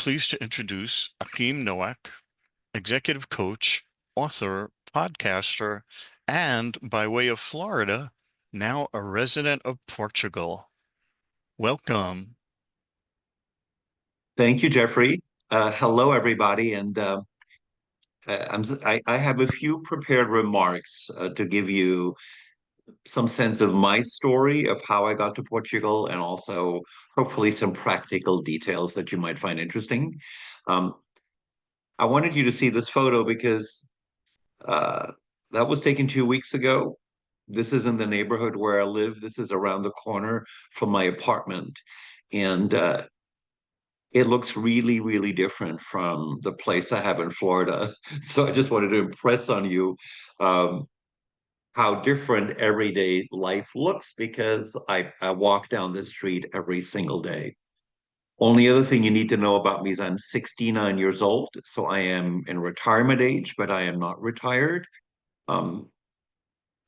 pleased to introduce Achim Nowak, executive coach, author, podcaster, and by way of Florida, now a resident of Portugal. Welcome. Thank you, Jeffrey. Hello, everybody. And I have a few prepared remarks to give you some sense of my story of how I got to Portugal and also hopefully some practical details that you might find interesting. Um, I wanted you to see this photo because uh, that was taken 2 weeks ago. This is in the neighborhood where I live. This is around the corner from my apartment. And it looks really, really different from the place I have in Florida. So I just wanted to impress on you um, how different everyday life looks because I walk down this street every single day. Only other thing you need to know about me is I'm 69 years old, so I am in retirement age, but I am not retired. Um,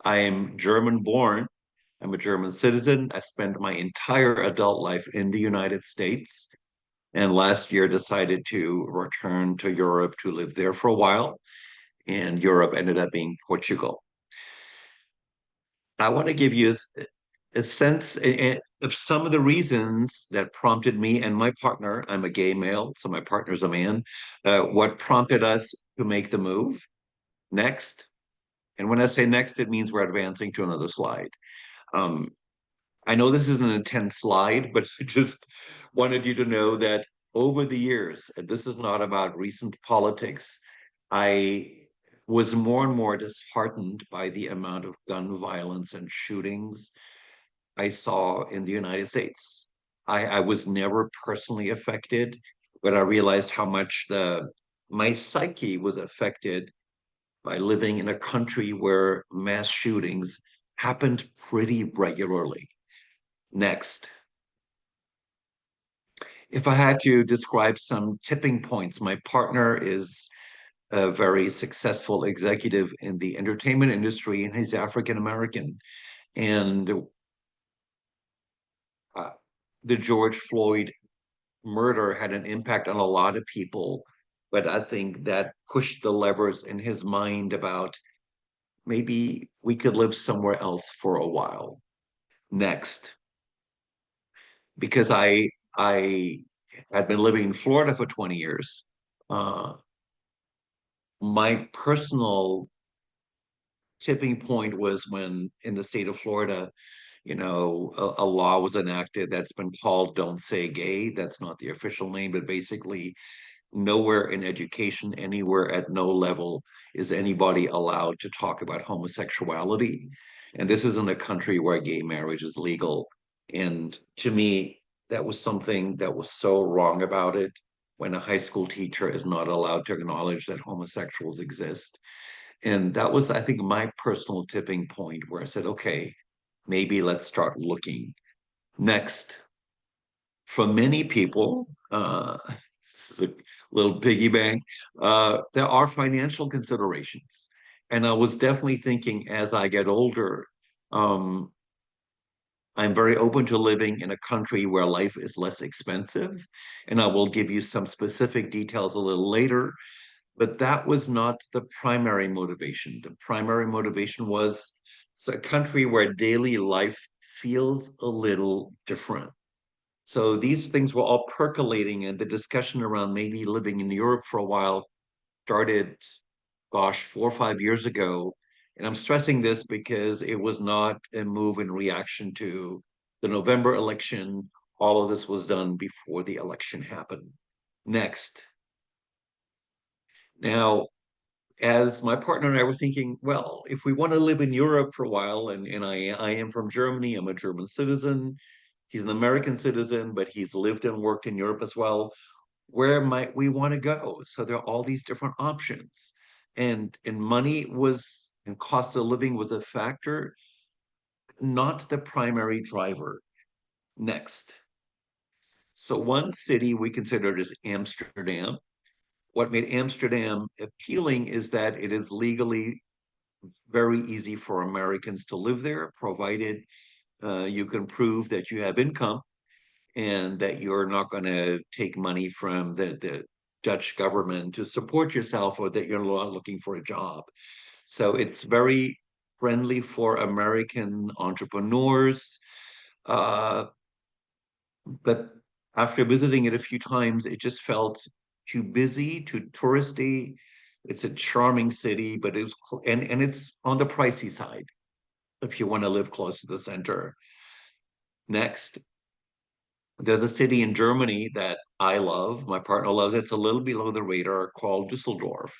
I am German born. I'm a German citizen. I spent my entire adult life in the United States and last year decided to return to Europe to live there for a while. And Europe ended up being Portugal. I want to give you a sense of some of the reasons that prompted me and my partner. I'm a gay male, so my partner's a man. What prompted us to make the move next? And when I say next, it means we're advancing to another slide. Um, I know this is an intense slide, but I just wanted you to know that over the years, and this is not about recent politics, I was more and more disheartened by the amount of gun violence and shootings I saw in the United States. I was never personally affected, but I realized how much the my psyche was affected by living in a country where mass shootings happened pretty regularly. Next, if I had to describe some tipping points, my partner is a very successful executive in the entertainment industry, and he's African American. And uh, the George Floyd murder had an impact on a lot of people, but I think that pushed the levers in his mind about maybe we could live somewhere else for a while. Next, because I had been living in Florida for 20 years. Uh, my personal tipping point was when in the state of Florida, a law was enacted that's been called Don't Say Gay. That's not the official name, but basically, nowhere in education, anywhere at no level is anybody allowed to talk about homosexuality. And this is in a country where gay marriage is legal. And to me, that was something that was so wrong about it when a high school teacher is not allowed to acknowledge that homosexuals exist. And that was, I think, my personal tipping point where I said, okay, maybe let's start looking. Next, for many people, this is a little piggy bank, there are financial considerations. And I was definitely thinking as I get older, um, I'm very open to living in a country where life is less expensive. And I will give you some specific details a little later. But that was not the primary motivation. The primary motivation was it's a country where daily life feels a little different. So these things were all percolating, and the discussion around maybe living in Europe for a while started, gosh, 4 or 5 years ago. And I'm stressing this because it was not a move in reaction to the November election. All of this was done before the election happened. Next. Now, as my partner and I were thinking, well, if we want to live in Europe for a while, and I am from Germany, I'm a German citizen. He's an American citizen, but he's lived and worked in Europe as well. Where might we want to go? So there are all these different options. And money was and cost of living was a factor, not the primary driver. Next. So one city we considered is Amsterdam. What made Amsterdam appealing is that it is legally very easy for Americans to live there, provided you can prove that you have income. and that you're not going to take money from the Dutch government to support yourself, or that you're not looking for a job. So it's very friendly for American entrepreneurs. Uh, but after visiting it a few times, it just felt too busy, too touristy. It's a charming city, but and it's on the pricey side if you want to live close to the center. Next, there's a city in Germany that I love. My partner loves it. It's a little below the radar, called Düsseldorf.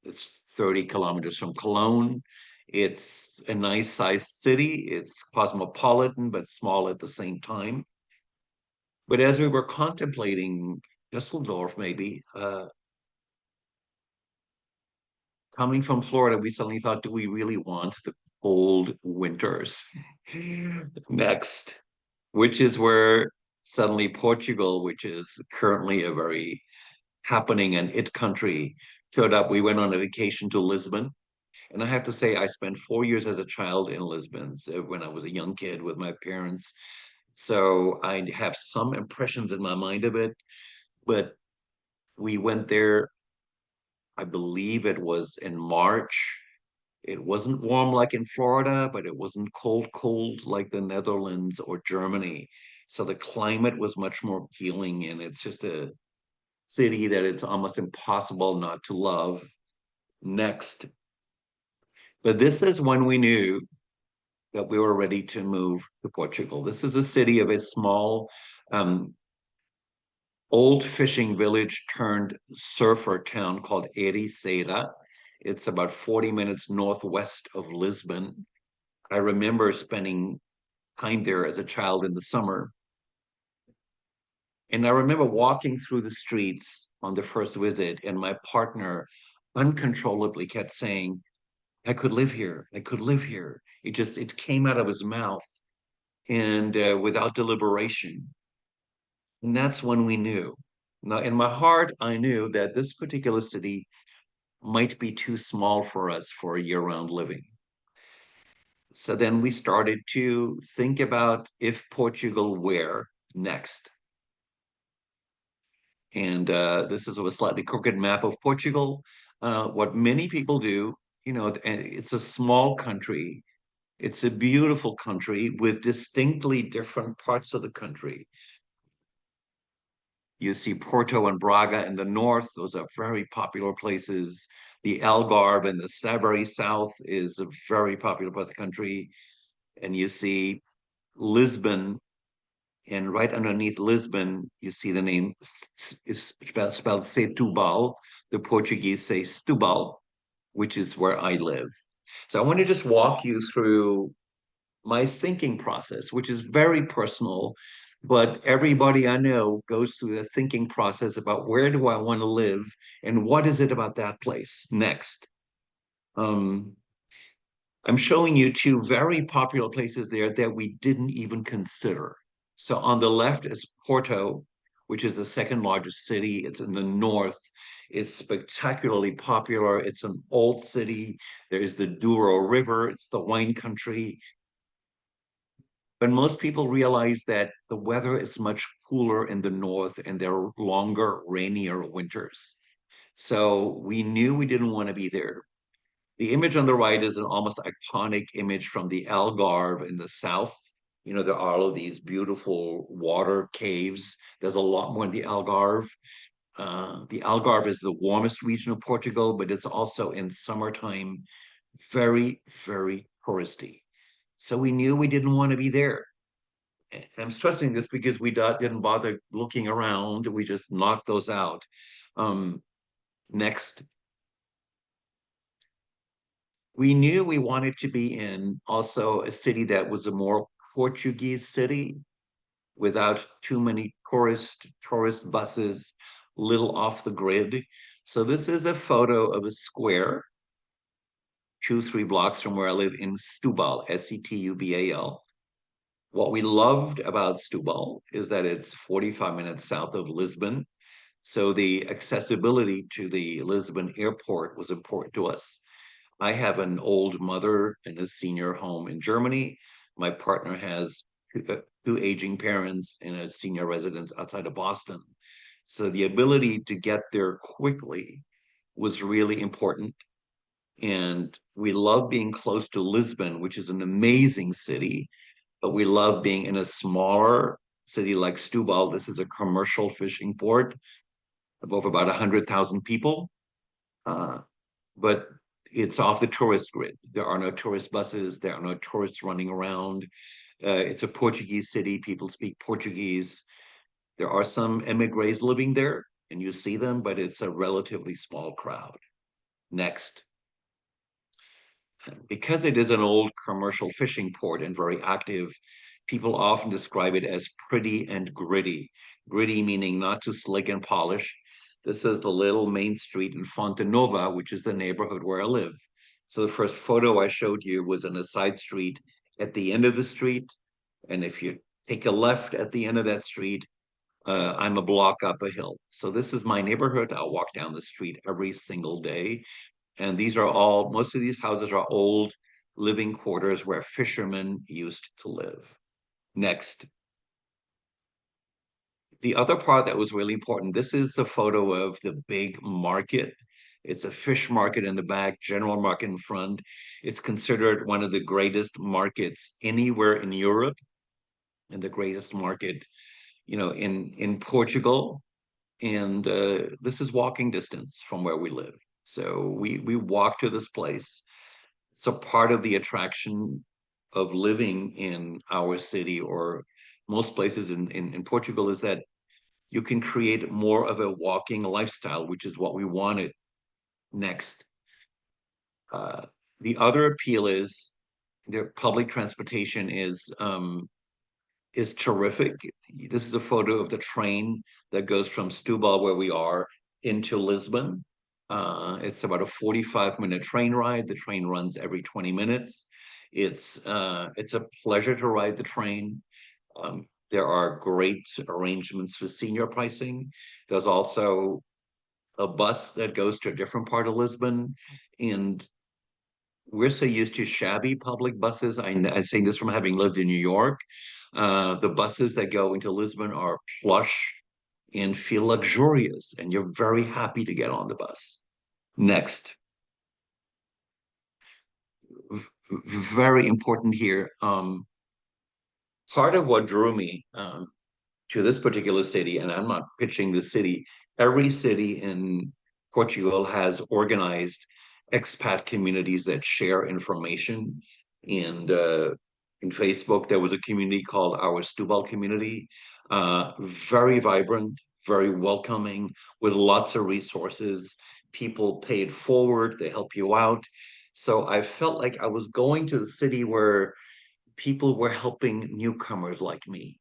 It's 30 kilometers from Cologne. It's a nice sized city. It's cosmopolitan, but small at the same time. But as we were contemplating Düsseldorf, maybe coming from Florida, we suddenly thought, do we really want the cold winters? Next, which is where suddenly Portugal, which is currently a very happening and it country, showed up. We went on a vacation to Lisbon. And I have to say, I spent 4 years as a child in Lisbon, so when I was a young kid with my parents. So I have some impressions in my mind of it. But we went there, I believe it was in March. It wasn't warm like in Florida, but it wasn't cold, cold like the Netherlands or Germany. So the climate was much more appealing, and it's just a city that it's almost impossible not to love. Next, but this is when we knew that we were ready to move to Portugal. This is a city of a small, um, old fishing village turned surfer town called Ericeira. It's about 40 minutes northwest of Lisbon. I remember spending time there as a child in the summer. And I remember walking through the streets on the first visit, and my partner uncontrollably kept saying, I could live here. I could live here. It came out of his mouth, and without deliberation. And that's when we knew. Now, in my heart, I knew that this particular city might be too small for us for a year-round living. So then we started to think about, if Portugal, where next? And this is a slightly crooked map of Portugal. What many people do, and it's a small country. It's a beautiful country with distinctly different parts of the country. You see Porto and Braga in the north. Those are very popular places. The Algarve in the very south is a very popular part of the country. And you see Lisbon, and right underneath Lisbon, you see the name is spelled Setubal. The Portuguese say Setubal, which is where I live. So I want to just walk you through my thinking process, which is very personal, but everybody I know goes through the thinking process about, where do I want to live and what is it about that place next. Um, I'm showing you two very popular places there that we didn't even consider. So on the left is Porto, which is the second largest city. It's in the north. It's spectacularly popular. It's an old city. There's the Douro River. It's the wine country. But most people realize that the weather is much cooler in the north and there are longer, rainier winters. So we knew we didn't want to be there. The image on the right is an almost iconic image from the Algarve in the south. There are all of these beautiful water caves. There's a lot more in the Algarve. The Algarve is the warmest region of Portugal, but it's also in summertime very, very touristy. So we knew we didn't want to be there. I'm stressing this because we didn't bother looking around. We just knocked those out. Um, Next, we knew we wanted to be in also a city that was a more Portuguese city without too many tourist buses, little off the grid. So this is a photo of a square, 2, 3 blocks from where I live in Setubal, Setubal. What we loved about Setubal is that it's 45 minutes south of Lisbon. So the accessibility to the Lisbon airport was important to us. I have an old mother in a senior home in Germany. My partner has two aging parents in a senior residence outside of Boston. So the ability to get there quickly was really important. And we love being close to Lisbon, which is an amazing city, but we love being in a smaller city like Setubal. This is a commercial fishing port of about 100,000 people. Uh, but it's off the tourist grid. There are no tourist buses, there are no tourists running around. It's a Portuguese city, people speak Portuguese. There are some emigres living there, and you see them, but it's a relatively small crowd. Next. Because it is an old commercial fishing port and very active, people often describe it as pretty and gritty. Gritty meaning not too slick and polish. This is the little main street in Fonte Nova, which is the neighborhood where I live. So the first photo I showed you was in a side street at the end of the street. And if you take a left at the end of that street, I'm a block up a hill. So this is my neighborhood. I'll walk down the street every single day. And these are all, most of these houses are old living quarters where fishermen used to live. Next. The other part that was really important, this is a photo of the big market. It's a fish market in the back, general market in front. It's considered one of the greatest markets anywhere in Europe and the greatest market, in Portugal. And this is walking distance from where we live. So we walk to this place. So part of the attraction of living in our city or most places in Portugal is that you can create more of a walking lifestyle, which is what we wanted. Next. Uh, the other appeal is the public transportation is terrific. This is a photo of the train that goes from Setúbal, where we are, into Lisbon. It's about a 45-minute train ride. The train runs every 20 minutes. It's a pleasure to ride the train. There are great arrangements for senior pricing. There's also a bus that goes to a different part of Lisbon, and we're so used to shabby public buses. I say this from having lived in New York. The buses that go into Lisbon are plush and feel luxurious, and you're very happy to get on the bus. Next, very important here. Part of what drew me to this particular city, and I'm not pitching the city, every city in Portugal has organized expat communities that share information. And in Facebook, there was a community called Our Setubal Community, very vibrant, very welcoming, with lots of resources. People pay it forward, they help you out. So I felt like I was going to the city where people were helping newcomers like me,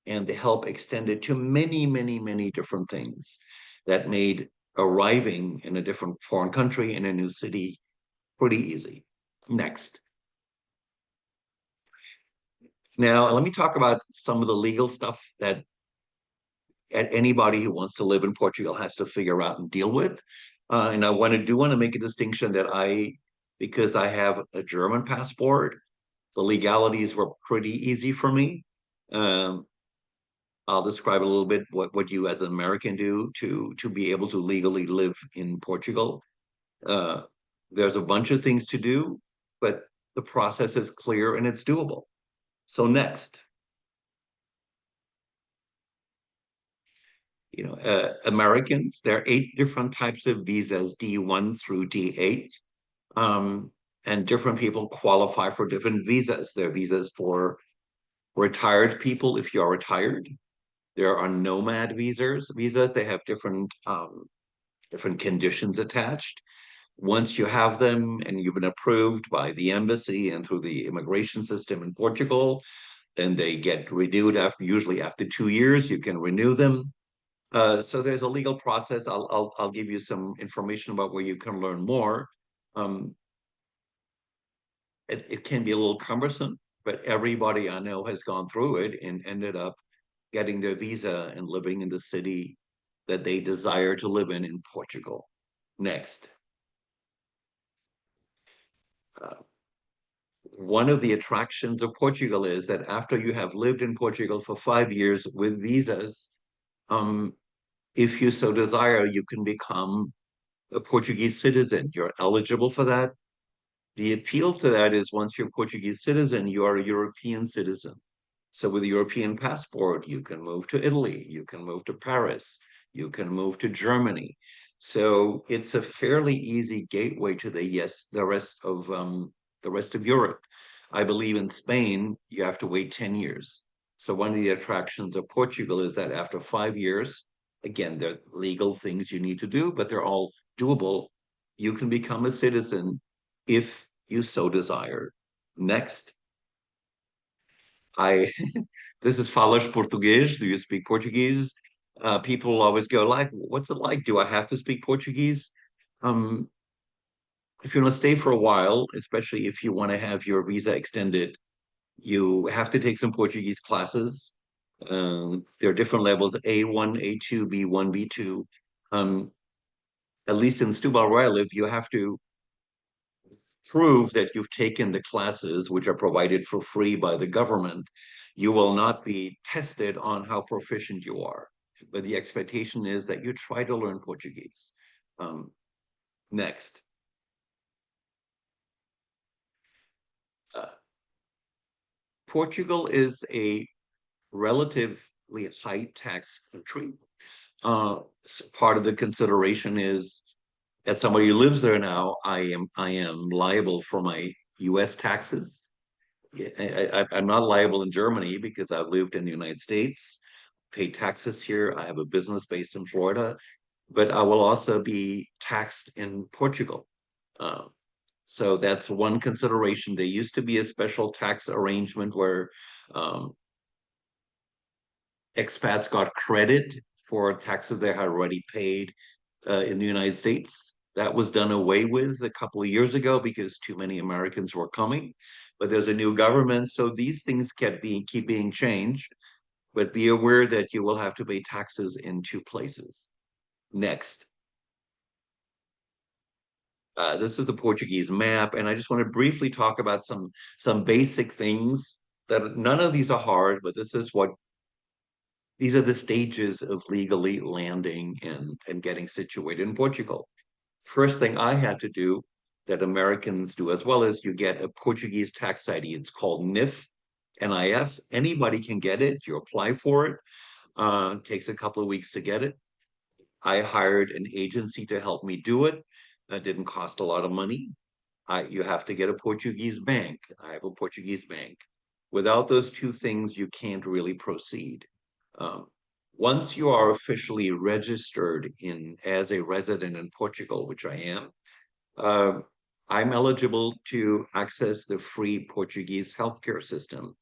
and the help extended to many, many, many different things that made arriving in a different foreign country in a new city pretty easy. Next. Now, let me talk about some of the legal stuff that anybody who wants to live in Portugal has to figure out and deal with. And I want to make a distinction that because I have a German passport, the legalities were pretty easy for me. Um, I'll describe a little bit what you as an American do to be able to legally live in Portugal. Uh, there's a bunch of things to do, but the process is clear and it's doable. So next, Americans, there are 8 different types of visas, D1 through D8. Um, and different people qualify for different visas. There are visas for retired people if you are retired. There are nomad visas. They have different conditions attached. Once you have them and you've been approved by the embassy and through the immigration system in Portugal, then they get renewed usually after 2 years. You can renew them. So there's a legal process. I'll give you some information about where you can learn more. Um, it can be a little cumbersome, but everybody I know has gone through it and ended up getting their visa and living in the city that they desire to live in Portugal. Next. Uh, one of the attractions of Portugal is that after you have lived in Portugal for 5 years with visas, um, if you so desire, you can become a Portuguese citizen. You're eligible for that. The appeal to that is once you're a Portuguese citizen, you are a European citizen. So with a European passport, you can move to Italy, you can move to Paris, you can move to Germany. So it's a fairly easy gateway to the rest of Europe. I believe in Spain, you have to wait 10 years. So one of the attractions of Portugal is that after 5 years, again, there are legal things you need to do, but they're all doable. You can become a citizen if you so desire. Next, I this is falas português. Do you speak Portuguese? People always go like, "What's it like? Do I have to speak Portuguese?" Um, if you want to stay for a while, especially if you want to have your visa extended, you have to take some Portuguese classes. There are different levels: A1, A2, B1, B2. Um, at least in Setubal where I live, you have to prove that you've taken the classes which are provided for free by the government. You will not be tested on how proficient you are, but the expectation is that you try to learn Portuguese. Um, next, uh, Portugal is a relatively high tax country. Part of the consideration is, as somebody who lives there now, I am liable for my U.S. taxes. I'm not liable in Germany because I've lived in the United States, pay taxes here. I have a business based in Florida, but I will also be taxed in Portugal. Uh, so that's one consideration. There used to be a special tax arrangement where um, expats got credit for taxes they had already paid in the United States. That was done away with a couple of years ago because too many Americans were coming. But there's a new government, so these things keep being changed. But be aware that you will have to pay taxes in two places. Next, this is the Portuguese map, and I just want to briefly talk about some basic things that none of these are hard, but this is what these are the stages of legally landing and getting situated in Portugal. First thing I had to do that Americans do as well is you get a Portuguese tax ID. It's called NIF, NIF. Anybody can get it. You apply for it. Takes a couple of weeks to get it. I hired an agency to help me do it. That didn't cost a lot of money. You have to get a Portuguese bank. I have a Portuguese bank. Without those two things, you can't really proceed. Um, once you are officially registered in as a resident in Portugal, which I am, uh, I'm eligible to access the free Portuguese healthcare system.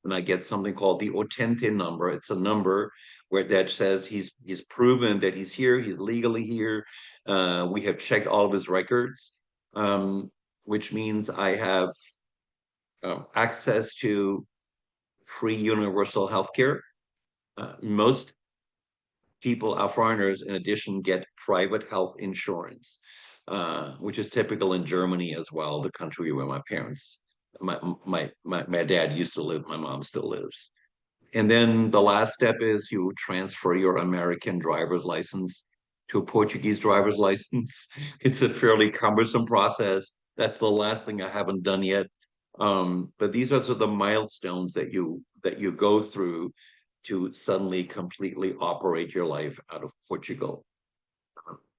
And I get something called the Otente number. It's a number where that says he's proven that he's here, he's legally here. We have checked all of his records, which means I have access to free universal healthcare. Most people, our foreigners, in addition, get private health insurance, which is typical in Germany as well, the country where my dad used to live, my mom still lives. And then the last step is you transfer your American driver's license to a Portuguese driver's license. It's a fairly cumbersome process. That's the last thing I haven't done yet. But these are sort of the milestones that you go through to suddenly completely operate your life out of Portugal.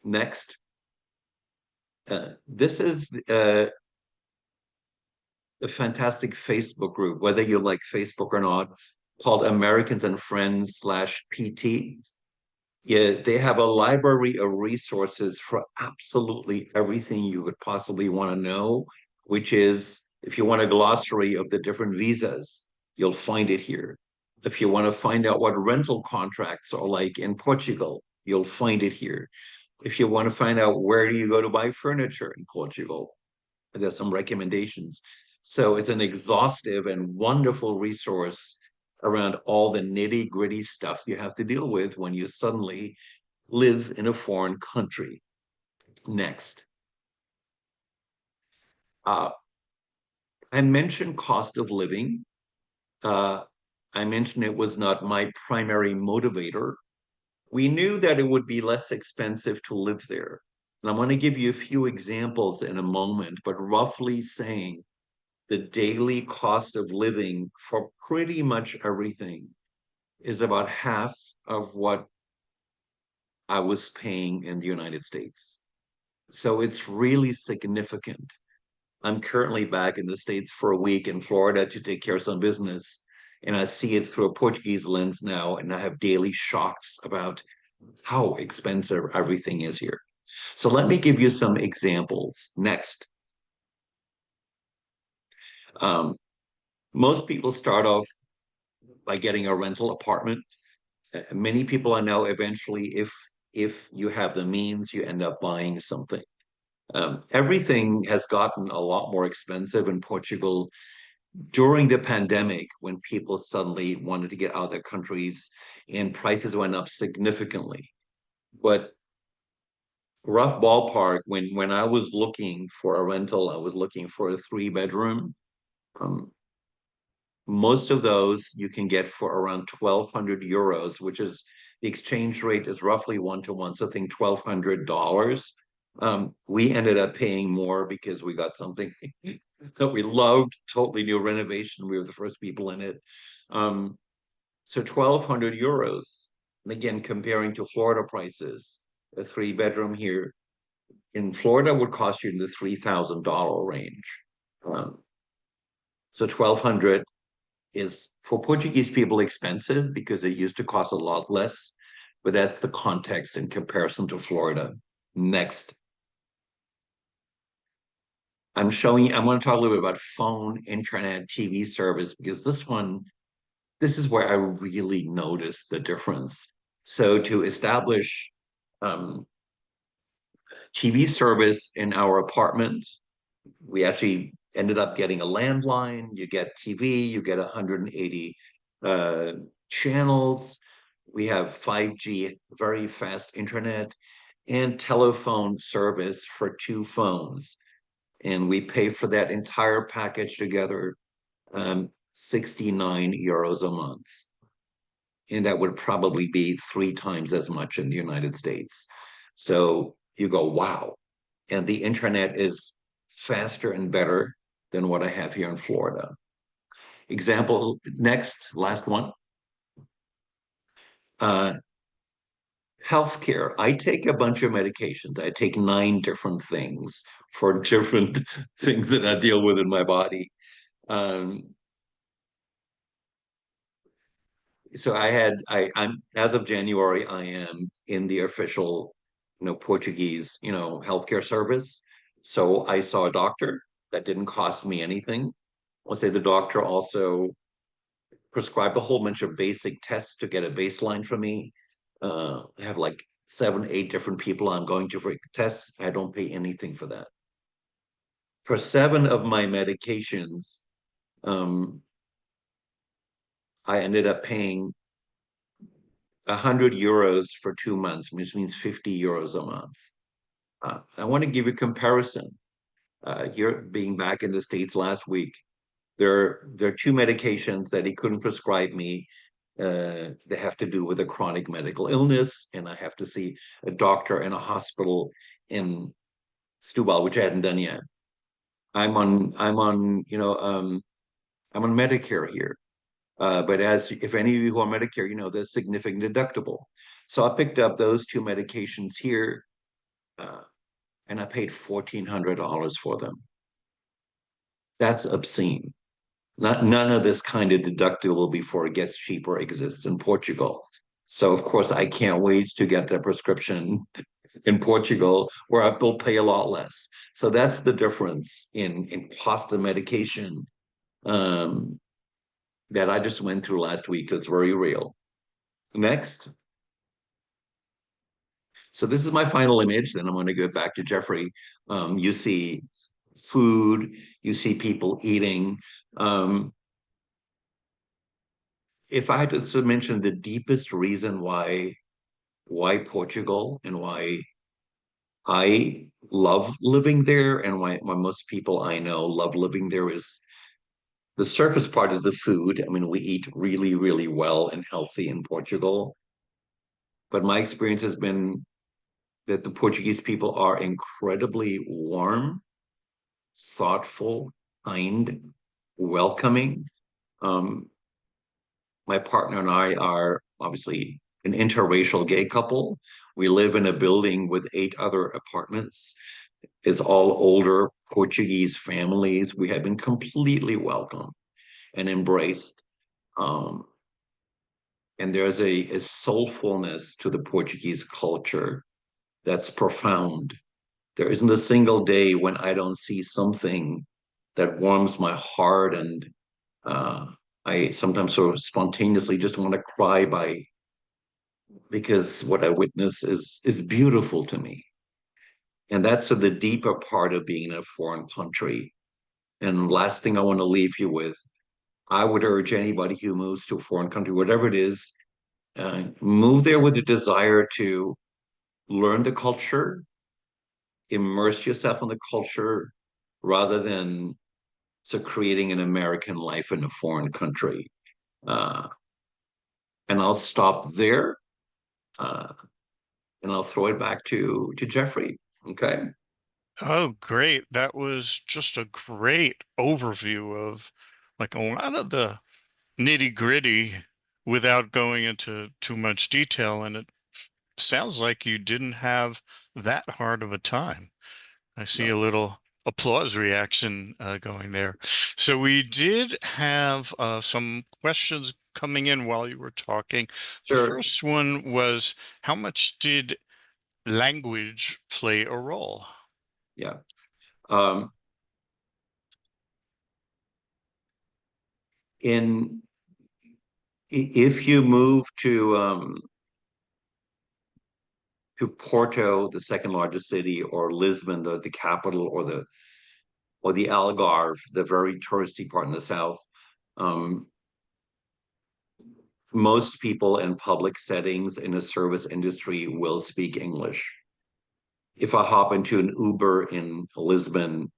Next, this is a fantastic Facebook group, whether you like Facebook or not, called Americans and Friends slash PT. Yeah, they have a library of resources for absolutely everything you could possibly want to know, which is if you want a glossary of the different visas, you'll find it here. If you want to find out what rental contracts are like in Portugal, you'll find it here. If you want to find out where do you go to buy furniture in Portugal, there's some recommendations. So it's an exhaustive and wonderful resource around all the nitty gritty stuff you have to deal with when you suddenly live in a foreign country. Next, uh, I mentioned cost of living. Uh, I mentioned it was not my primary motivator. We knew that it would be less expensive to live there. And I'm going to give you a few examples in a moment, but roughly saying the daily cost of living for pretty much everything is about half of what I was paying in the United States. So it's really significant. I'm currently back in the States for a week in Florida to take care of some business. And I see it through a Portuguese lens now, and I have daily shocks about how expensive everything is here. So let me give you some examples. Next, um, most people start off by getting a rental apartment. Many people I know eventually, if you have the means, you end up buying something. Everything has gotten a lot more expensive in Portugal during the pandemic when people suddenly wanted to get out of their countries and prices went up significantly. But rough ballpark, when I was looking for a rental, I was looking for a 3 bedroom. Um, Most of those you can get for around 1,200 euros, which is the exchange rate is roughly 1 to 1. So I think $1,200. We ended up paying more because we got something that we loved, totally new renovation. We were the first people in it. Um, so 1,200 euros. And again, comparing to Florida prices, a 3 bedroom here in Florida would cost you in the $3,000 range. Um, so 1,200 is for Portuguese people expensive because it used to cost a lot less, but that's the context in comparison to Florida. Next, I'm going to talk a little bit about phone, internet, TV service because this is where I really noticed the difference. So to establish um, TV service in our apartment, we actually ended up getting a landline. You get TV, you get 180 uh, channels. We have 5G, very fast internet, and telephone service for 2 phones. And we pay for that entire package together 69 euros a month. And that would probably be 3 times as much in the United States. So you go, wow. And the internet is faster and better than what I have here in Florida. Example next, last one. Uh, Healthcare. I take a bunch of medications. I take 9 different things for different things that I deal with in my body. Um, so I'm as of January, I am in the official, Portuguese, healthcare service. So I saw a doctor that didn't cost me anything. I'll say the doctor also prescribed a whole bunch of basic tests to get a baseline for me. I have like 7, 8 different people I'm going to for tests. I don't pay anything for that. For 7 of my medications, um, I ended up paying 100 euros for 2 months, which means 50 euros a month. I want to give you a comparison. Here, being back in the States last week, there are 2 medications that he couldn't prescribe me. They have to do with a chronic medical illness, and I have to see a doctor in a hospital in Setubal, which I hadn't done yet. I'm on Medicare here. But as if any of you who are Medicare, there's significant deductible. So I picked up those 2 medications here, uh, and I paid $1,400 for them. That's obscene. None of this kind of deductible before it gets cheaper exists in Portugal. So of course I can't wait to get the prescription in Portugal where I will pay a lot less. So that's the difference in cost of medication um, that I just went through last week. So it's very real. Next. So this is my final image. Then I'm going to go back to Jeffrey. You see food, you see people eating. Um, if I had to mention the deepest reason why Portugal and why I love living there and why most people I know love living there is The surface part is the food. I mean, we eat really, really well and healthy in Portugal. But my experience has been that the Portuguese people are incredibly warm, thoughtful, kind, welcoming. Um, my partner and I are obviously an interracial gay couple. We live in a building with 8 other apartments. It's all older Portuguese families. We have been completely welcomed and embraced. Um, and there's a soulfulness to the Portuguese culture that's profound. There isn't a single day when I don't see something that warms my heart, and uh, I sometimes sort of spontaneously just want to cry by because what I witness is beautiful to me. And that's the deeper part of being in a foreign country. And last thing I want to leave you with, I would urge anybody who moves to a foreign country, whatever it is, move there with a desire to learn the culture, immerse yourself in the culture, rather than creating an American life in a foreign country. Uh, and I'll stop there, uh, and I'll throw it back to Jeffrey. Okay. Oh, great. That was just a great overview of like a lot of the nitty-gritty without going into too much detail. And it sounds like you didn't have that hard of a time. I see a No. little applause reaction going there. So we did have some questions coming in while you were talking. The Sure. first one was, how much did language play a role? Yeah. Um, in if you move to Porto, the second largest city, or Lisbon, the capital, or the Algarve, the very touristy part in the south, um, most people in public settings in a service industry will speak English. If I hop into an Uber in Lisbon,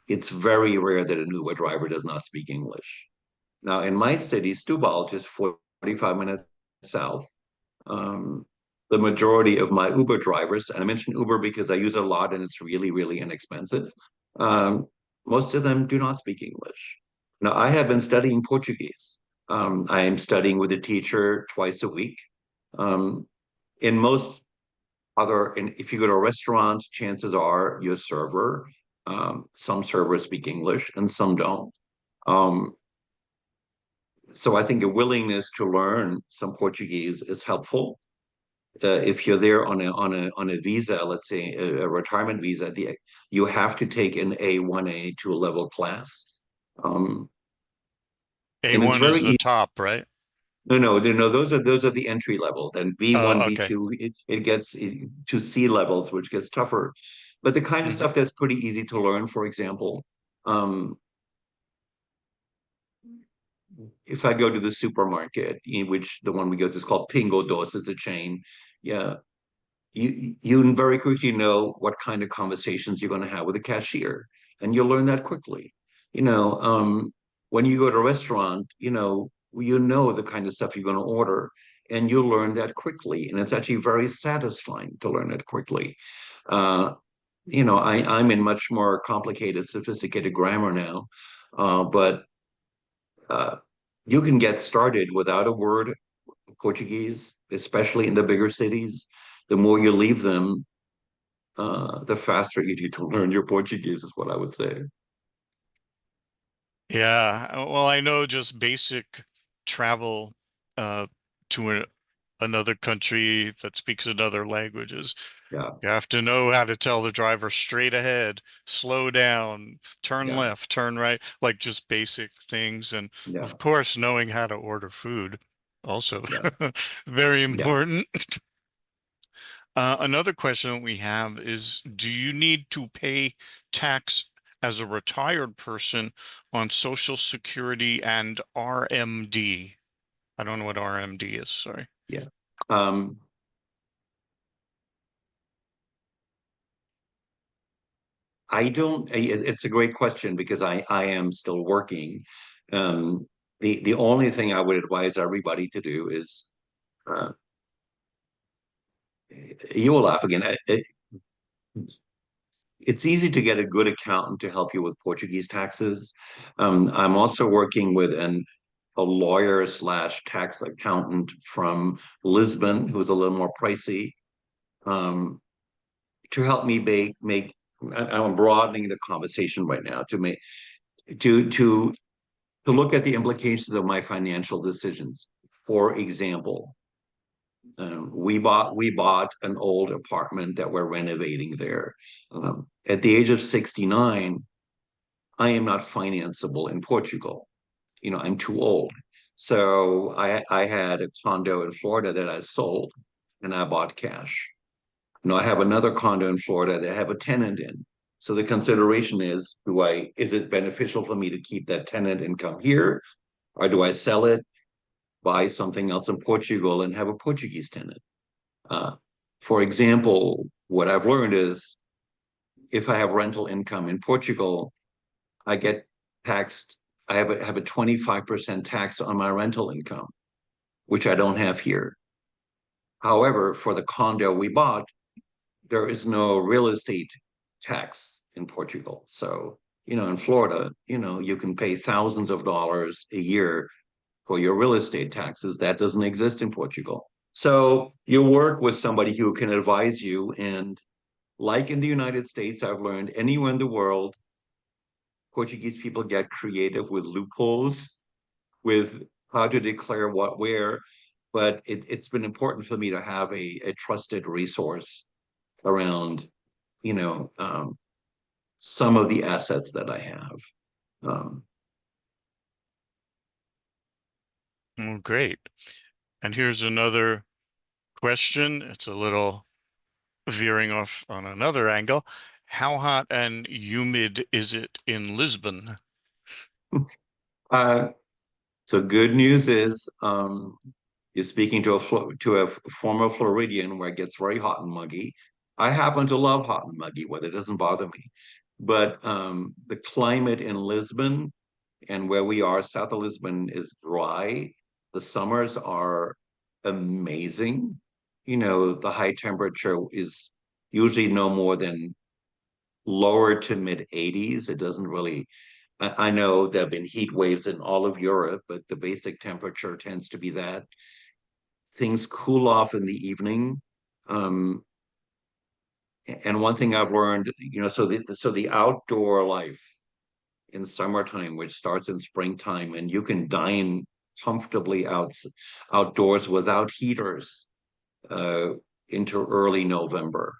it's very rare that an Uber driver does not speak English. Now, in my city, Setubal, just 45 minutes south, um, the majority of my Uber drivers, and I mentioned Uber because I use it a lot and it's really, really inexpensive, um, most of them do not speak English. Now, I have been studying Portuguese. I am studying with a teacher twice a week. Um, in most if you go to a restaurant, chances are you're a server. Some servers speak English and some don't. Um, so I think a willingness to learn some Portuguese is helpful. If you're there on a visa, let's say a retirement visa, you have to take an A1, A2 level class, um, and it's A1 is very the easy. top, right? No, those are the entry level. Then B1, Oh, okay. B2, it gets to C levels, which gets tougher. But the kind of Hmm. stuff that's pretty easy to learn, for example, um, if I go to the supermarket, in which the one we go to is called Pingo Dos, it's a chain. Yeah, you very quickly know what kind of conversations you're going to have with a cashier, and you'll learn that quickly. You know, when you go to a restaurant, you know the kind of stuff you're going to order, and you'll learn that quickly, and it's actually very satisfying to learn it quickly. Uh, I'm in much more complicated, sophisticated grammar now, but uh, you can get started without a word Portuguese, especially in the bigger cities. The more you leave them, the faster you need to learn your Portuguese, is what I would say. Yeah. Well, I know just basic travel uh, to another country that speaks another languages. Yeah, You have to know how to tell the driver straight ahead, slow down, turn yeah, left, turn right, like just basic things. And yeah, of course, knowing how to order food also yeah, very yeah. important. Another question that we have is, do you need to pay tax as a retired person on Social Security and RMD? I don't know what RMD is, sorry. Yeah. Um, I don't. It's a great question because I am still working. The only thing I would advise everybody to do is uh, you will laugh again. It's easy to get a good accountant to help you with Portuguese taxes. I'm also working with a lawyer slash tax accountant from Lisbon who's a little more pricey um, to help me make. I'm broadening the conversation right now to make to look at the implications of my financial decisions. For example, we bought an old apartment that we're renovating there. At the age of 69, I am not financeable in Portugal. I'm too old. So I had a condo in Florida that I sold and I bought cash. I have another condo in Florida that I have a tenant in. So the consideration is it beneficial for me to keep that tenant income here, or do I sell it, buy something else in Portugal and have a Portuguese tenant? Uh, for example, what I've learned is if I have rental income in Portugal, I get taxed. I have a 25% tax on my rental income, which I don't have here. However, for the condo we bought, there is no real estate tax in Portugal. So, in Florida, you can pay thousands of dollars a year for your real estate taxes. That doesn't exist in Portugal. So you work with somebody who can advise you. And like in the United States, I've learned anywhere in the world, Portuguese people get creative with loopholes, with how to declare what where. But it's been important for me to have a trusted resource around, you know, um, some of the assets that I have. Um, Oh, great. And here's another question. It's a little veering off on another angle. How hot and humid is it in Lisbon? uh, so good news is you're speaking to a former Floridian where it gets very hot and muggy. I happen to love hot and muggy weather; it doesn't bother me. But the climate in Lisbon and where we are, south of Lisbon, is dry. The summers are amazing. The high temperature is usually no more than lower to mid 80s. It doesn't really, I know there have been heat waves in all of Europe, but the basic temperature tends to be that. Things cool off in the evening. Um, and one thing I've learned, so the outdoor life in summertime, which starts in springtime, and you can dine comfortably outdoors without heaters uh, into early November.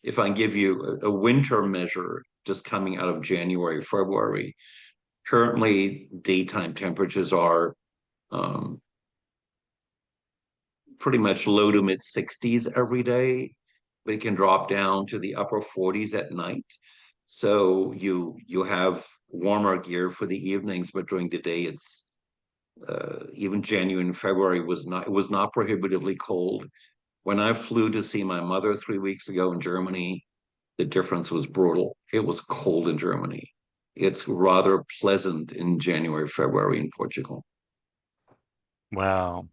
If I give you a winter measure, just coming out of January, February, currently daytime temperatures are um, pretty much low to mid 60s every day, but it can drop down to the upper 40s at night. So you have warmer gear for the evenings, but during the day it's even January and February was not prohibitively cold. When I flew to see my mother 3 weeks ago in Germany, the difference was brutal. It was cold in Germany. It's rather pleasant in January, February in Portugal. Wow.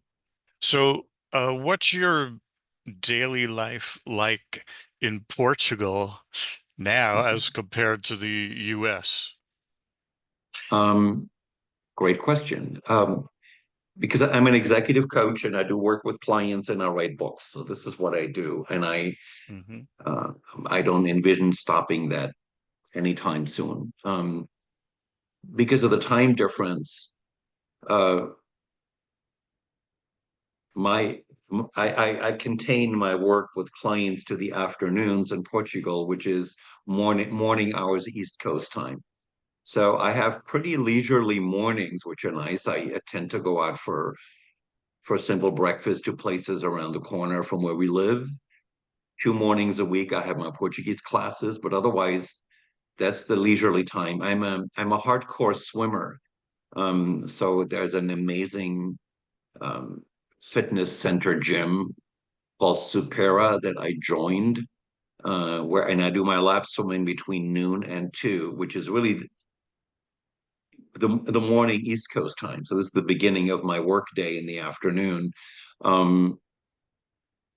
So, what's your daily life like in Portugal now as compared to the US? Um, Great question. Because I'm an executive coach and I do work with clients and I write books. So this is what I do, and Hmm. uh, I don't envision stopping that anytime soon. Because of the time difference, uh, my I contain my work with clients to the afternoons in Portugal, which is morning hours East Coast time. So I have pretty leisurely mornings, which are nice. I tend to go out for simple breakfast to places around the corner from where we live. 2 mornings a week, I have my Portuguese classes, but otherwise, that's the leisurely time. I'm a hardcore swimmer, so there's an amazing um, fitness center gym called Supera that I joined where and I do my lap swimming between noon and 2, which is really the morning East Coast time. So this is the beginning of my work day in the afternoon. Um,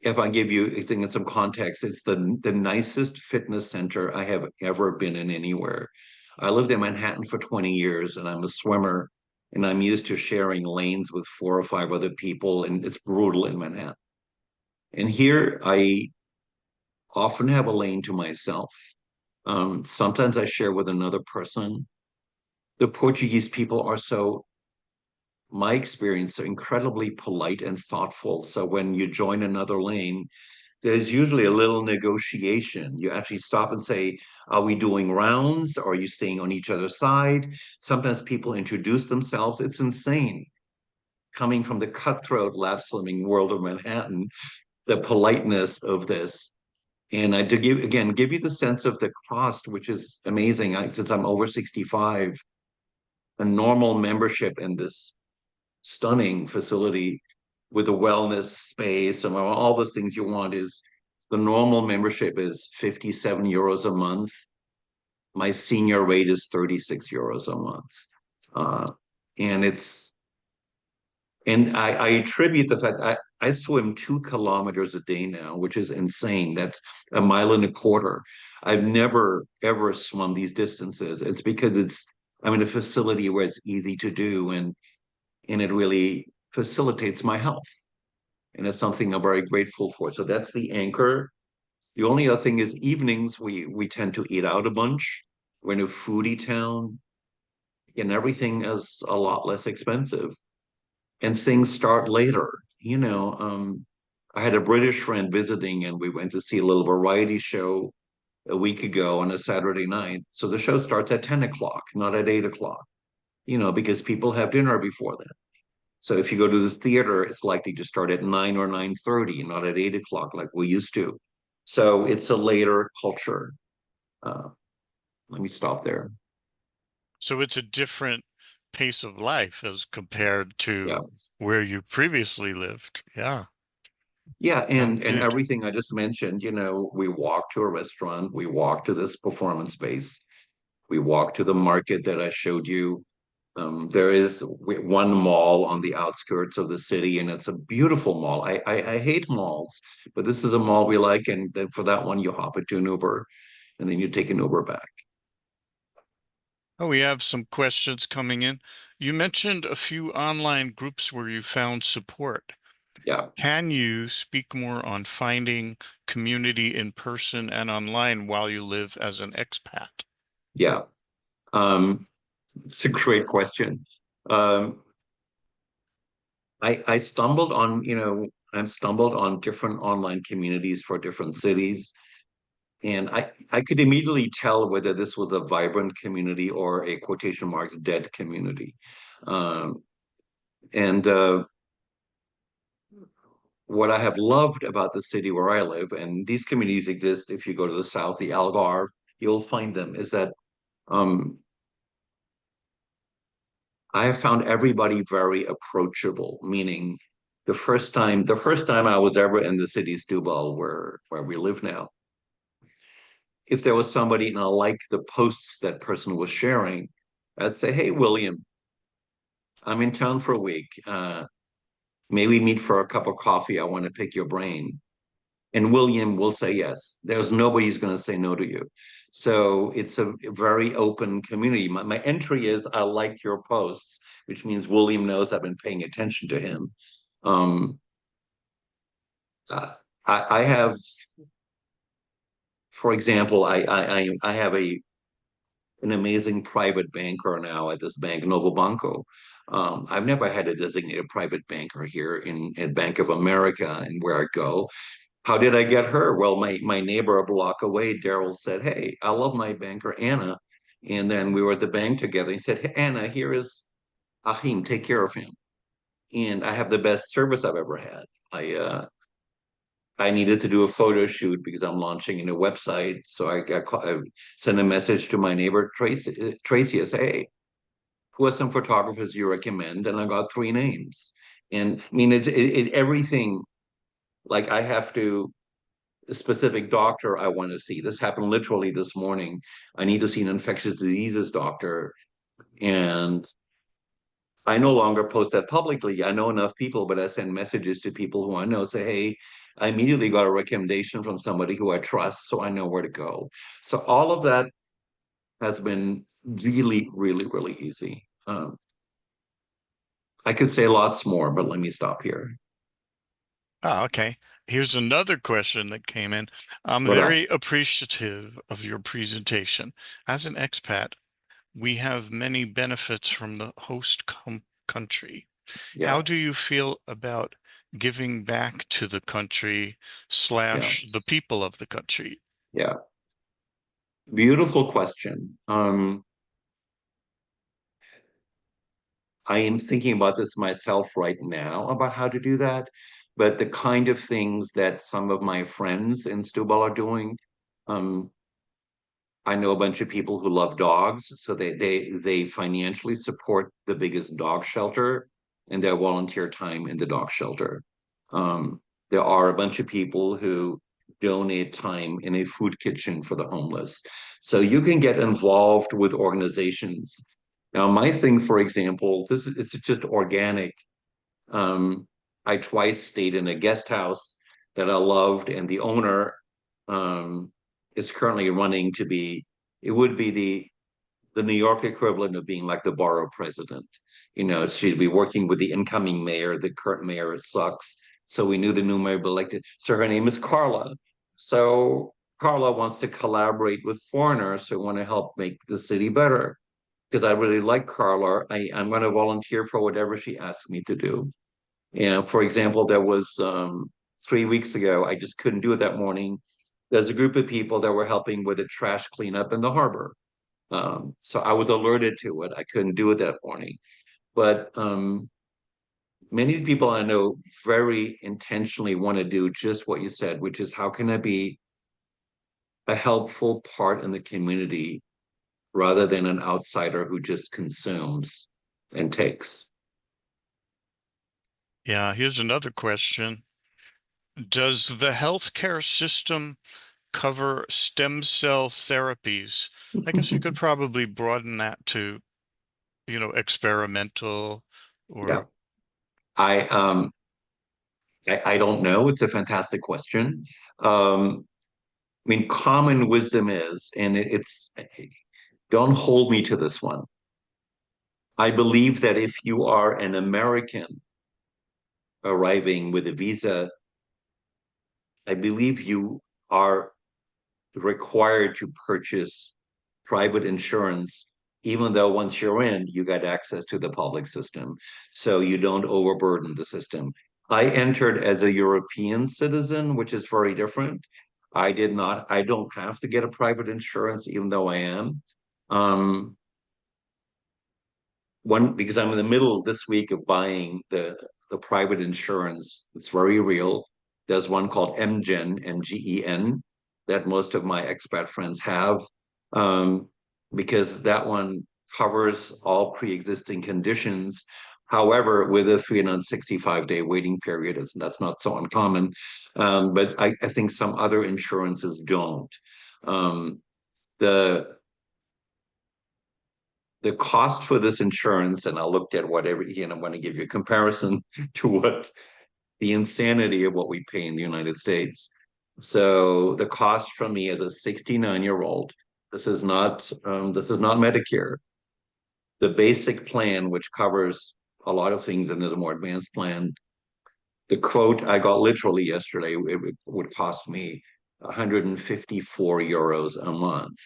if I give you in some context, it's the nicest fitness center I have ever been in anywhere. I lived in Manhattan for 20 years and I'm a swimmer and I'm used to sharing lanes with 4 or 5 other people, and it's brutal in Manhattan. And here I often have a lane to myself. Sometimes I share with another person. The Portuguese people are so, my experience, are incredibly polite and thoughtful. So when you join another lane, there's usually a little negotiation. You actually stop and say, are we doing rounds? Are you staying on each other's side? Sometimes people introduce themselves. It's insane. Coming from the cutthroat lap swimming world of Manhattan, the politeness of this. And I to give again give you the sense of the cost, which is amazing. Since I'm over 65, a normal membership in this stunning facility with a wellness space and all those things you want is the normal membership is 57 euros a month. My senior rate is 36 euros a month. Uh, and it's and I attribute the fact I swim 2 kilometers a day now, which is insane. That's a mile and a quarter. I've never ever swum these distances. It's because I'm in a facility where it's easy to do and it really facilitates my health. And it's something I'm very grateful for. So that's the anchor. The only other thing is evenings we tend to eat out a bunch. We're in a foodie town and everything is a lot less expensive and things start later. I had a British friend visiting and we went to see a little variety show a week ago on a Saturday night. So the show starts at 10 o'clock, not at 8 o'clock, because people have dinner before that. So if you go to this theater, it's likely to start at 9 or 9:30, not at 8 o'clock like we used to. So it's a later culture. Uh, Let me stop there. So it's a different pace of life as compared Yeah. to where you previously lived. Yeah. Yeah, Oh, and good. everything I just mentioned, we walk to a restaurant, we walk to this performance space, we walk to the market that I showed you. There is one mall on the outskirts of the city, and it's a beautiful mall. I hate malls, but this is a mall we like, and then for that one, you hop into an Uber, and then you take an Uber back. Oh, we have some questions coming in. You mentioned a few online groups where you found support. Yeah, Can you speak more on finding community in person and online while you live as an expat? yeah. Um, it's a great question. Um, I stumbled on, I've stumbled on different online communities for different cities. And I could immediately tell whether this was a vibrant community or a quotation marks dead community. Um, and What I have loved about the city where I live, and these communities exist if you go to the south, the Algarve, you'll find them, is that um, I have found everybody very approachable, meaning the first time I was ever in the city Setubal where we live now, if there was somebody and I like the posts that person was sharing, I'd say, "Hey, William, I'm in town for a week. Maybe meet for a cup of coffee. I want to pick your brain." And William will say yes. There's nobody who's going to say no to you. So it's a very open community. My entry is I like your posts, which means William knows I've been paying attention to him. Um, uh, I have, for example, I have an amazing private banker now at this bank, Novo Banco. I've never had a designated private banker here in Bank of America and where I go. How did I get her? Well, my neighbor a block away, Daryl said, "Hey, I love my banker Anna." And then we were at the bank together. He said, "Hey, Anna, here is Achim, take care of him." And I have the best service I've ever had. I needed to do a photo shoot because I'm launching a new website. So I sent a message to my neighbor Tracy, I say, "Hey, who are some photographers you recommend?" And I got 3 names. And I mean, it's everything. Like I have to specific doctor I want to see. This happened literally this morning. I need to see an infectious diseases doctor, and I no longer post that publicly. I know enough people, but I send messages to people who I know, say, hey, I immediately got a recommendation from somebody who I trust, so I know where to go. So all of that has been really, really, really easy. I could say lots more, but let me stop here. Oh, okay. Here's another question that came in. I'm What else? very appreciative of your presentation. As an expat, we have many benefits from the host country. Yeah, How do you feel about giving back to the country yeah, slash the people of the country? yeah. Beautiful question. I am thinking about this myself right now about how to do that, but the kind of things that some of my friends in Setubal are doing, um, I know a bunch of people who love dogs, so they financially support the biggest dog shelter and their volunteer time in the dog shelter. There are a bunch of people who donate time in a food kitchen for the homeless. So you can get involved with organizations. Now, my thing, for example, this is it's just organic. Um, I twice stayed in a guest house that I loved, and the owner um, is currently running to be. It would be the New York equivalent of being like the borough president. You know, she'd be working with the incoming mayor. The current mayor sucks, so we knew the new mayor would be elected. So her name is Carla. So Carla wants to collaborate with foreigners who want to help make the city better. Because I really like Carla, I'm going to volunteer for whatever she asks me to do. And for example, there was 3 weeks ago, I just couldn't do it that morning. There's a group of people that were helping with a trash cleanup in the harbor. So I was alerted to it. I couldn't do it that morning. But many people I know very intentionally want to do just what you said, which is how can I be a helpful part in the community rather than an outsider who just consumes and takes. Yeah, here's another question. Does the healthcare system cover stem cell therapies? I guess you could probably broaden that to, experimental Yeah. or, I um I don't know. It's a fantastic question. I mean, common wisdom is, and it's don't hold me to this one. I believe that if you are an American arriving with a visa, I believe you are required to purchase private insurance, even though once you're in, you get access to the public system. So you don't overburden the system. I entered as a European citizen, which is very different. I don't have to get a private insurance, even though I am. Um, One because I'm in the middle this week of buying the private insurance. It's very real. There's one called MGen, MGEN, that most of my expat friends have, um, because that one covers all pre-existing conditions. However, with a 365-day waiting period, that's not so uncommon. But I think some other insurances don't. Um, the the cost for this insurance, and I looked at whatever, and I'm going to give you a comparison to what the insanity of what we pay in the United States. So the cost from me as a 69-year-old, this is not Medicare. The basic plan, which covers a lot of things, and there's a more advanced plan. The quote I got literally yesterday, it would cost me 154 euros a month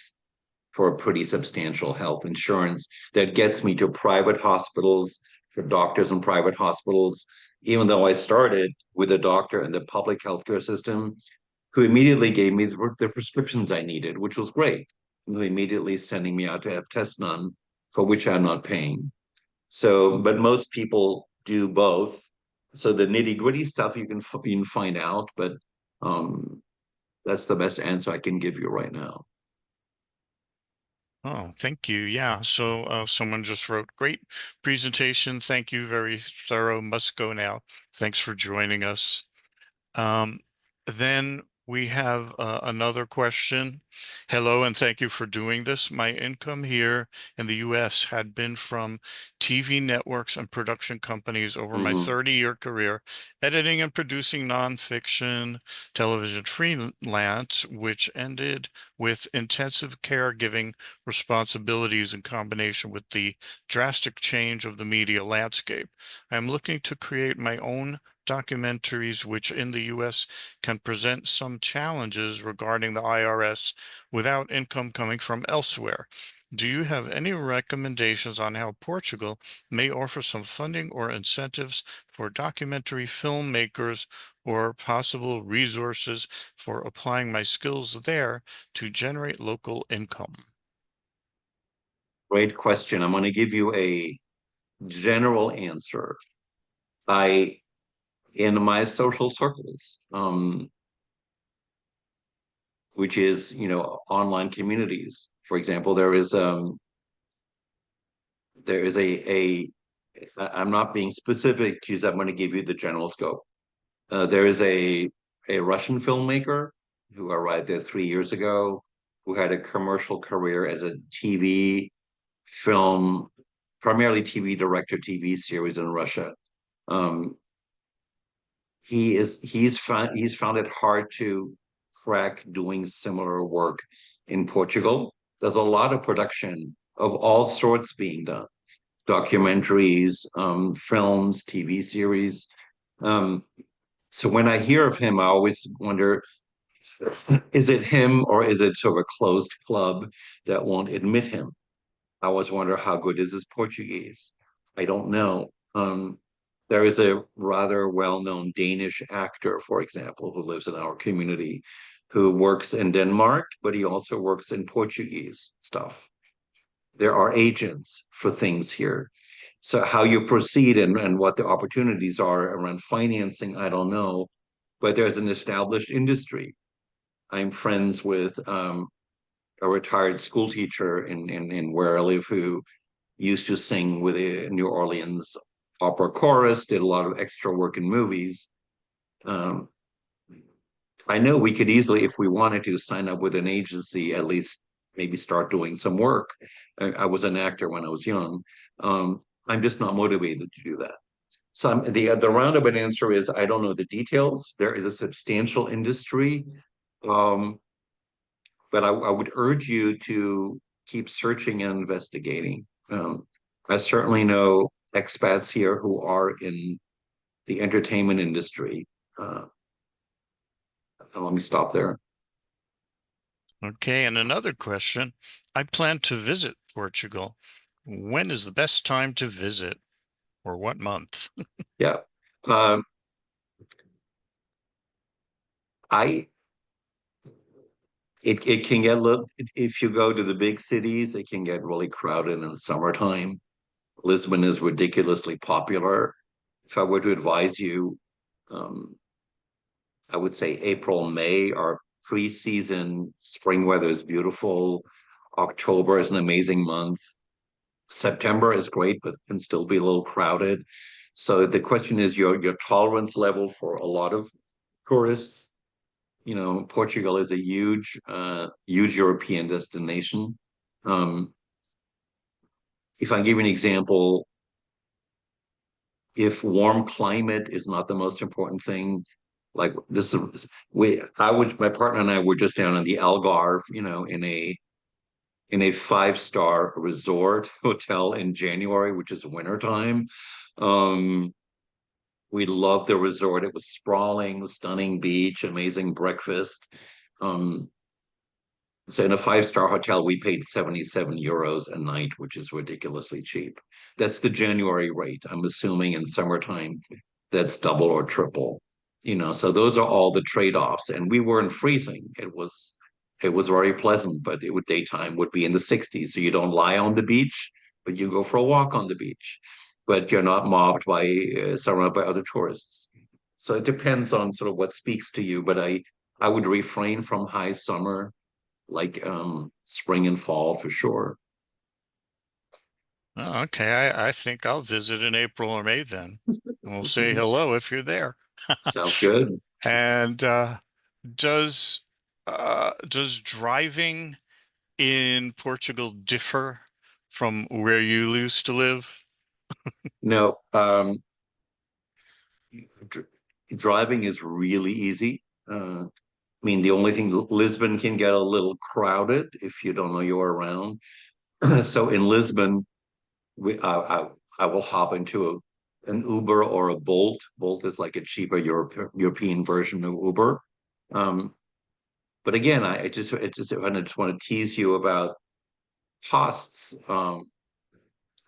for a pretty substantial health insurance that gets me to private hospitals, for doctors in private hospitals, even though I started with a doctor in the public healthcare system who immediately gave me the prescriptions I needed, which was great. And they immediately sending me out to have tests done for which I'm not paying. So, but most people do both. So the nitty gritty stuff you can find out, but um, that's the best answer I can give you right now. oh, thank you. Yeah. So someone just wrote, great presentation. Thank you. Very thorough. Must go now. Thanks for joining us. Um, then We have another question. Hello, and thank you for doing this. My income here in the US had been from TV networks and production companies over my Mhm. 30-year career, editing and producing nonfiction, television freelance, which ended with intensive caregiving responsibilities in combination with the drastic change of the media landscape. I'm looking to create my own documentaries, which in the US can present some challenges regarding the IRS without income coming from elsewhere. Do you have any recommendations on how Portugal may offer some funding or incentives for documentary filmmakers or possible resources for applying my skills there to generate local income? Great question. I'm going to give you a general answer. I, in my social circles, which is, online communities, for example, there is I'm not being specific to you, I'm going to give you the general scope. There is a Russian filmmaker who arrived there 3 years ago, who had a commercial career as a TV film, primarily TV director, TV series in Russia. Um, he's found it hard to crack doing similar work in Portugal. There's a lot of production of all sorts being done, documentaries, films, TV series. Um, so when I hear of him, I always wonder, is it him or is it sort of a closed club that won't admit him? I always wonder how good is his Portuguese. I don't know. There is a rather well-known Danish actor, for example, who lives in our community, who works in Denmark, but he also works in Portuguese stuff. There are agents for things here. So how you proceed and what the opportunities are around financing, I don't know. But there's an established industry. I'm friends with a retired school teacher in where I live who used to sing with the New Orleans Opera Chorus, did a lot of extra work in movies. Um, I know we could easily, if we wanted to, sign up with an agency, at least maybe start doing some work. I was an actor when I was young. I'm just not motivated to do that. So the roundabout answer is I don't know the details. There is a substantial industry, um, but I would urge you to keep searching and investigating. I certainly know expats here who are in the entertainment industry. Uh, Let me stop there. Okay, and another question. I plan to visit Portugal. When is the best time to visit, or what month? Yeah. Um, I it can get little if you go to the big cities, it can get really crowded in the summertime. Lisbon is ridiculously popular. If I were to advise you, um, I would say April, May are pre-season. Spring weather is beautiful. October is an amazing month. September is great, but can still be a little crowded. So the question is your tolerance level for a lot of tourists. Portugal is a huge European destination. Um, if I give you an example, if warm climate is not the most important thing, like this is my partner and I were just down in the Algarve, in a five-star resort hotel in January, which is wintertime. Um, we loved the resort. It was sprawling, stunning beach, amazing breakfast. Um, So in a five-star hotel, we paid 77 euros a night, which is ridiculously cheap. That's the January rate. I'm assuming in summertime, that's double or triple. So those are all the trade-offs. And we weren't freezing. It was very pleasant, but daytime would be in the 60s. So you don't lie on the beach, but you go for a walk on the beach. But you're not mobbed surrounded by other tourists. So it depends on sort of what speaks to you. But I would refrain from high summer like spring and fall for sure. Oh, okay, I think I'll visit in April or May then. And we'll say hello if you're there. Sounds good. And Does does driving in Portugal differ from where you used to live? No, dr driving is really easy. I mean, the only thing, Lisbon can get a little crowded if you don't know you're around. So in Lisbon, we I will hop into an Uber or a Bolt. Bolt is like a cheaper European version of Uber. Um, but again, I just want to tease you about costs.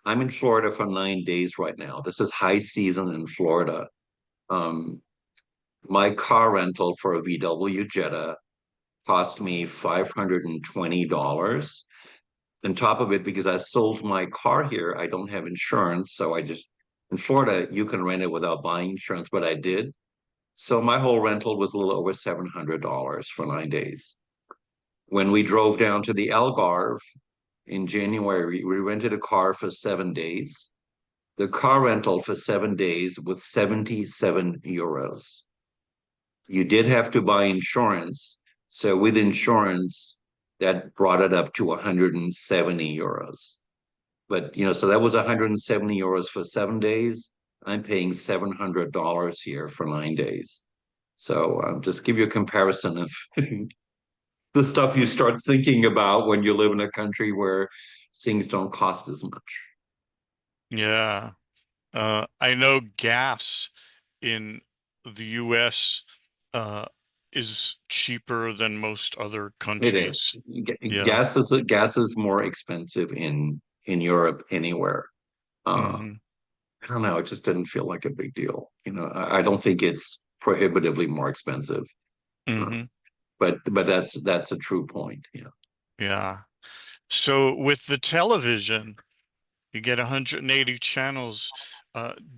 I'm in Florida for 9 days right now. This is high season in Florida. Um, my car rental for a VW Jetta cost me $520. On top of it, because I sold my car here, I don't have insurance. So in Florida, you can rent it without buying insurance, but I did. So my whole rental was a little over $700 for 9 days. When we drove down to the Algarve in January, we rented a car for 7 days. The car rental for 7 days was 77 euros. You did have to buy insurance. So with insurance, that brought it up to 170 euros. But so that was 170 euros for 7 days. I'm paying $700 here for 9 days. So just give you a comparison of the stuff you start thinking about when you live in a country where things don't cost as much. Yeah. I know gas in the US uh, is cheaper than most other It is. countries. Yeah. Gas is more expensive in Europe anywhere. Hmm. I don't know. It just didn't feel like a big deal. I don't think it's prohibitively more expensive. Uh, Hmm. but that's a true point. Yeah. Yeah. So with the television, you get 180 channels.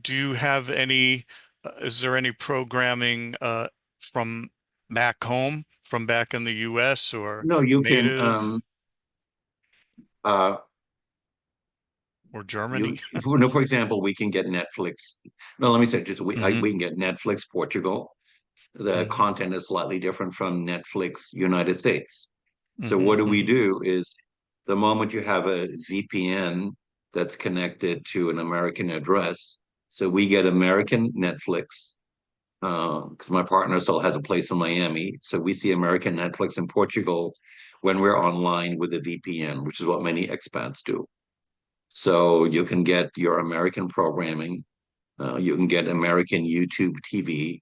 Do you have any, is there any programming from back home, from back in the US or No, you can native uh or Germany? you no, for example, we can get Netflix. No, let me say just Hmm. we can get Netflix Portugal. The Hmm. content is slightly different from Netflix United States. So Hmm. what do we Hmm. do is the moment you have a VPN that's connected to an American address, so we get American Netflix, because my partner still has a place in Miami. So we see American Netflix in Portugal when we're online with a VPN, which is what many expats do. So you can get your American programming, you can get American YouTube TV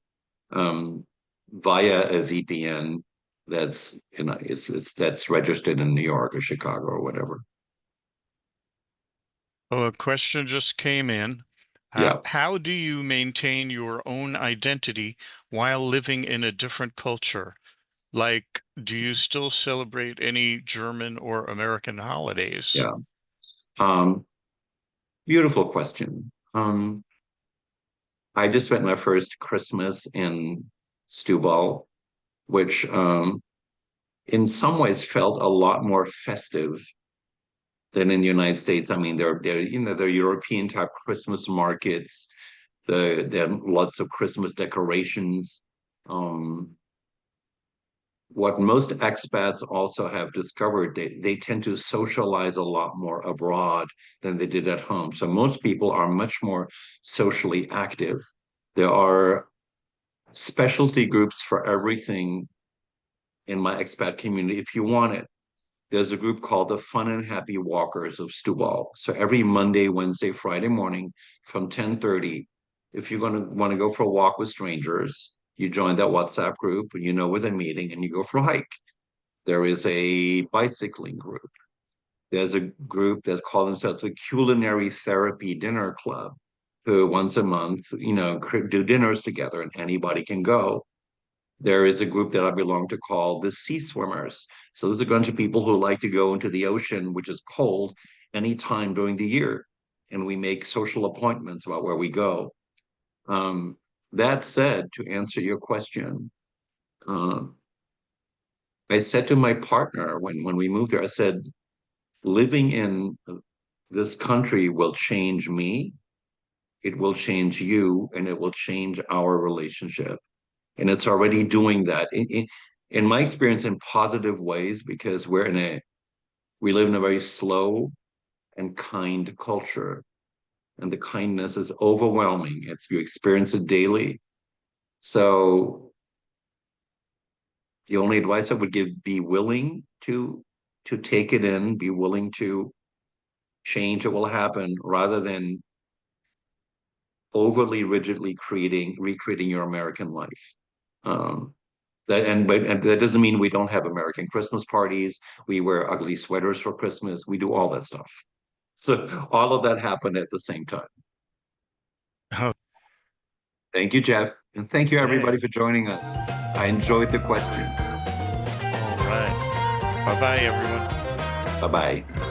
via a VPN that's registered in New York or Chicago or whatever. Oh, a question just came in. Yeah. How do you maintain your own identity while living in a different culture? Like, do you still celebrate any German or American holidays? Yeah. Um, Beautiful question. I just spent my first Christmas in Setubal, which in some ways felt a lot more festive than in the United States. I mean, they're European type Christmas markets. There are lots of Christmas decorations. Um, what most expats also have discovered, they tend to socialize a lot more abroad than they did at home. So most people are much more socially active. There are specialty groups for everything in my expat community. If you want it, there's a group called the Fun and Happy Walkers of Setubal. So every Monday, Wednesday, Friday morning from 10:30, if you're going to want to go for a walk with strangers, you join that WhatsApp group and you know where they're meeting and you go for a hike. There is a bicycling group. There's a group that call themselves the Culinary Therapy Dinner Club, who once a month, do dinners together and anybody can go. There is a group that I belong to called the Sea Swimmers. So there's a bunch of people who like to go into the ocean, which is cold, anytime during the year. And we make social appointments about where we go. Um, that said, to answer your question, um, I said to my partner when we moved there, I said, living in this country will change me, it will change you, and it will change our relationship. and it's already doing that in my experience in positive ways because we live in a very slow and kind culture, and the kindness is overwhelming. It's you experience it daily. So the only advice I would give: be willing to take it in, be willing to change what will happen, rather than overly rigidly recreating your American life. Um, and that doesn't mean we don't have American Christmas parties. We wear ugly sweaters for Christmas. We do all that stuff. So all of that happened at the same time. Thank you, Jeff. And thank you, everybody, Okay. for joining us. I enjoyed the questions. All right. Bye-bye, everyone. Bye bye.